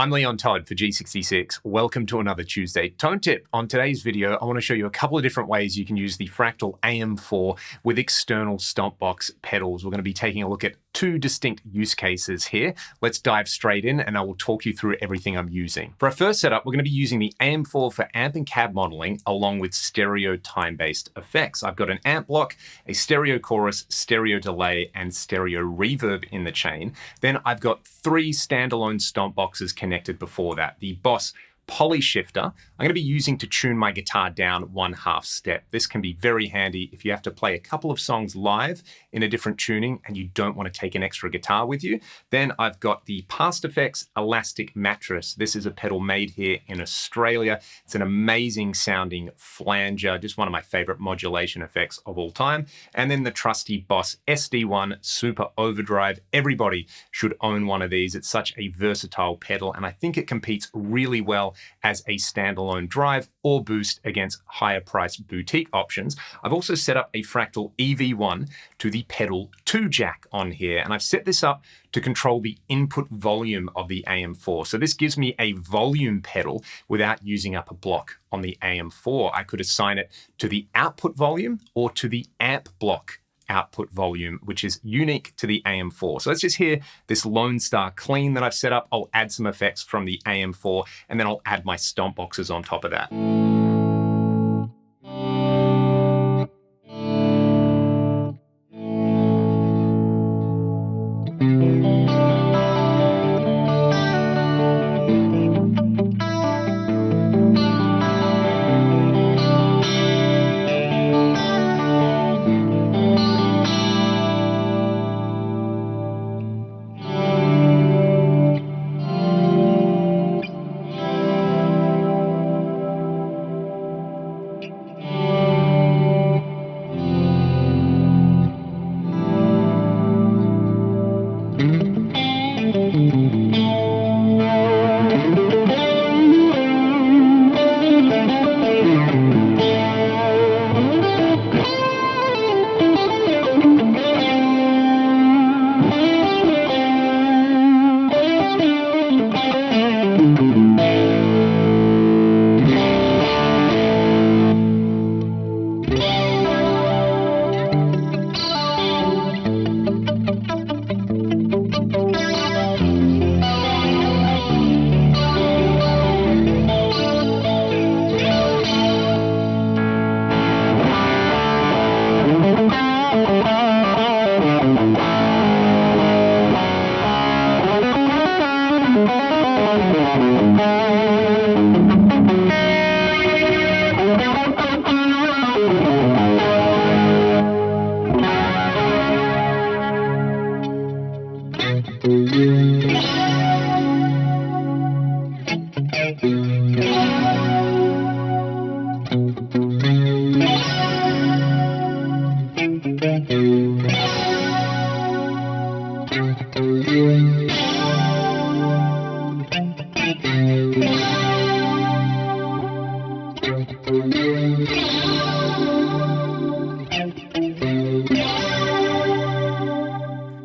I'm Leon Todd for G66. Welcome to another Tuesday Tone Tip. On today's video, I want to show you a couple of different ways you can use the Fractal AM4 with external stomp box pedals. We're going to be taking a look at two distinct use cases here. Let's dive straight in and I will talk you through everything I'm using. For our first setup, we're going to be using the AM4 for amp and cab modeling along with stereo time-based effects. I've got an amp block, a stereo chorus, stereo delay, and stereo reverb in the chain. Then I've got three standalone stomp boxes connected before that. The Boss Poly Shifter I'm going to be using to tune my guitar down 1/2 step. This can be very handy if you have to play a couple of songs live in a different tuning and you don't want to take an extra guitar with you. Then I've got the Past Effects Elastic Mattress. This is a pedal made here in Australia. It's an amazing sounding flanger, just one of my favorite modulation effects of all time. And then the trusty Boss SD1 Super Overdrive. Everybody should own one of these. It's such a versatile pedal and I think it competes really well as a standalone drive or boost against higher priced boutique options. I've also set up a Fractal EV1 to the Pedal 2 jack on here, and I've set this up to control the input volume of the AM4. So this gives me a volume pedal without using up a block on the AM4. I could assign it to the output volume or to the amp block output volume, which is unique to the AM4. So let's just hear this Lone Star clean that I've set up. I'll add some effects from the AM4 and then I'll add my stomp boxes on top of that.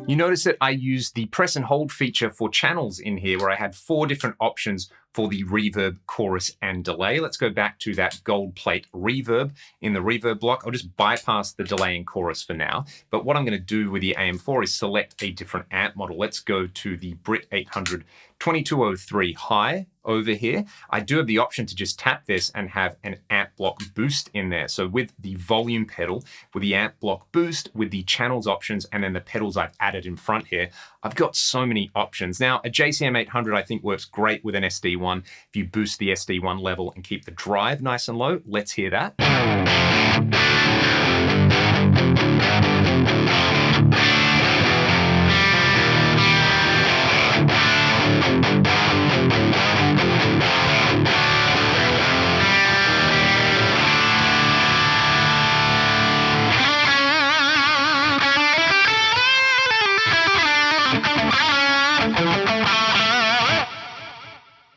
You notice that I used the press and hold feature for channels in here where I had 4 different options for the reverb, chorus, and delay. Let's go back to that gold plate reverb in the reverb block. I'll just bypass the delay and chorus for now. But what I'm going to do with the AM4 is select a different amp model. Let's go to the Brit 800 2203 high over here. I do have the option to just tap this and have an amp block boost in there. So with the volume pedal, with the amp block boost, with the channels options, and then the pedals I've added in front here, I've got so many options. Now, a JCM 800 I think works great with an SD1. If you boost the SD1 level and keep the drive nice and low, let's hear that.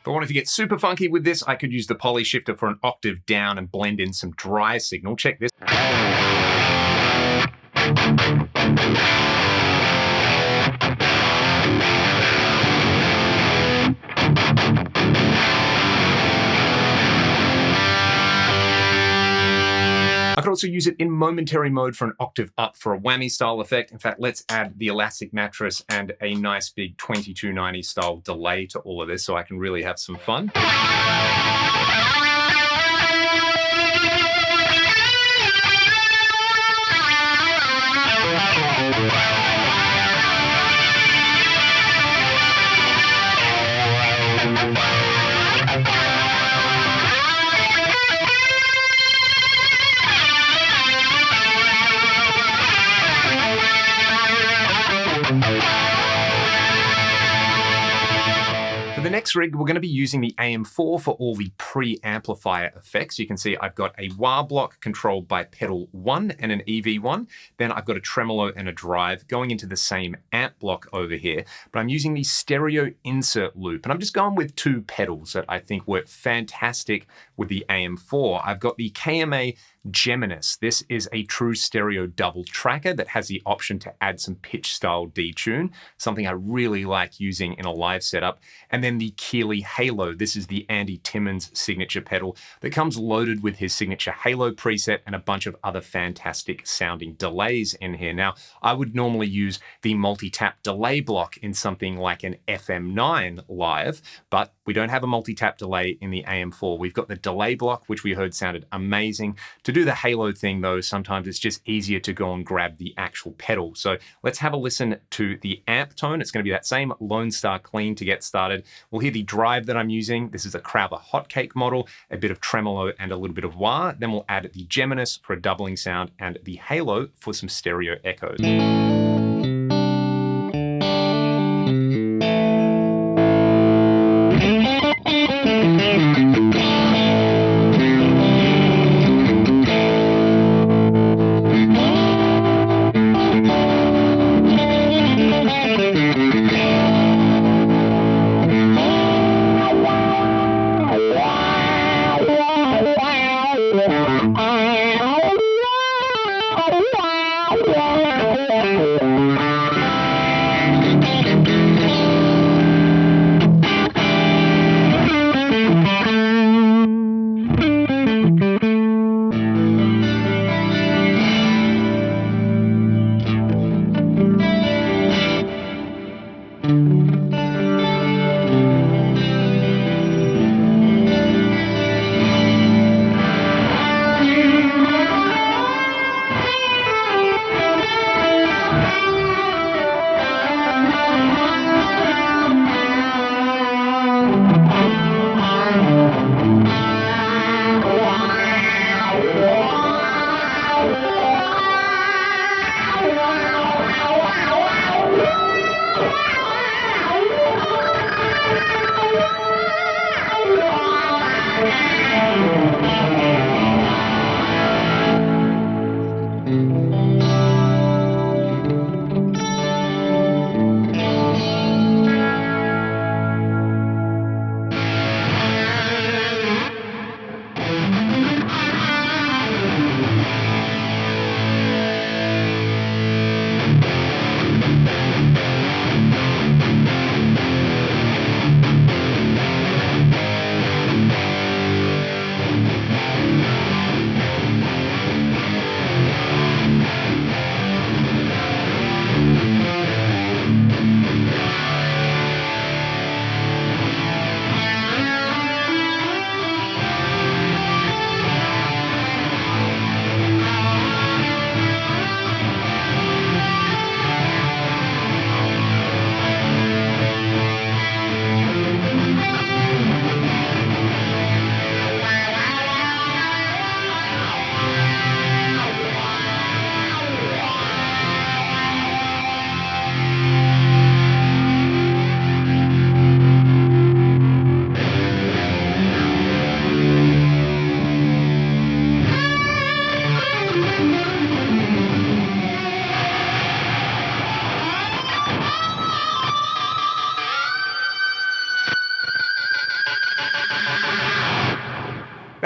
If I wanted to get super funky with this, I could use the Poly Shifter for an octave down and blend in some dry signal. Check this. also use it in momentary mode for an octave up for a whammy style effect. In fact, let's add the elastic mattress and a nice big 2290 style delay to all of this so I can really have some fun. For the next rig, we're going to be using the AM4 for all the pre-amplifier effects. You can see I've got a wah block controlled by pedal 1 and an EV1. Then I've got a tremolo and a drive going into the same amp block over here. But I'm using the stereo insert loop. And I'm just going with 2 pedals that I think work fantastic with the AM4. I've got the KMA Geminis. This is a true stereo double tracker that has the option to add some pitch style detune, something I really like using in a live setup. And then the Keeley Halo. This is the Andy Timmons signature pedal that comes loaded with his signature Halo preset and a bunch of other fantastic sounding delays in here. Now, I would normally use the multi-tap delay block in something like an FM9 live, but we don't have a multi-tap delay in the AM4. We've got the delay block, which we heard sounded amazing. To do the Halo thing though, sometimes it's just easier to go and grab the actual pedal. So let's have a listen to the amp tone. It's going to be that same Lone Star clean to get started. We'll hear the drive that I'm using. This is a Crowther Hotcake model, a bit of tremolo and a little bit of wah. Then we'll add the Geminis for a doubling sound and the Halo for some stereo echoes.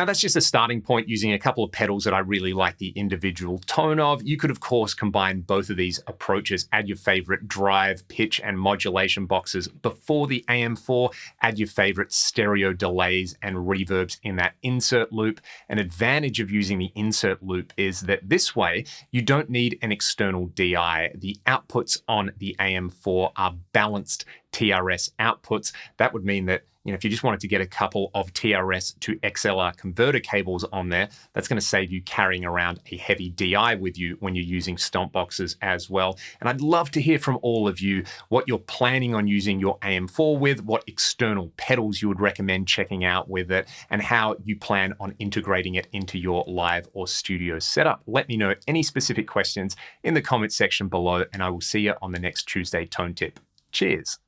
Now, that's just a starting point using a couple of pedals that I really like the individual tone of. You could, of course, combine both of these approaches, add your favorite drive, pitch, and modulation boxes before the AM4, add your favorite stereo delays and reverbs in that insert loop. An advantage of using the insert loop is that this way, you don't need an external DI. The outputs on the AM4 are balanced TRS outputs. That would mean that if you just wanted to get a couple of TRS to XLR converter cables on there, that's going to save you carrying around a heavy DI with you when you're using stomp boxes as well. And I'd love to hear from all of you what you're planning on using your AM4 with, what external pedals you would recommend checking out with it, and how you plan on integrating it into your live or studio setup. Let me know any specific questions in the comment section below, and I will see you on the next Tuesday Tone Tip. Cheers.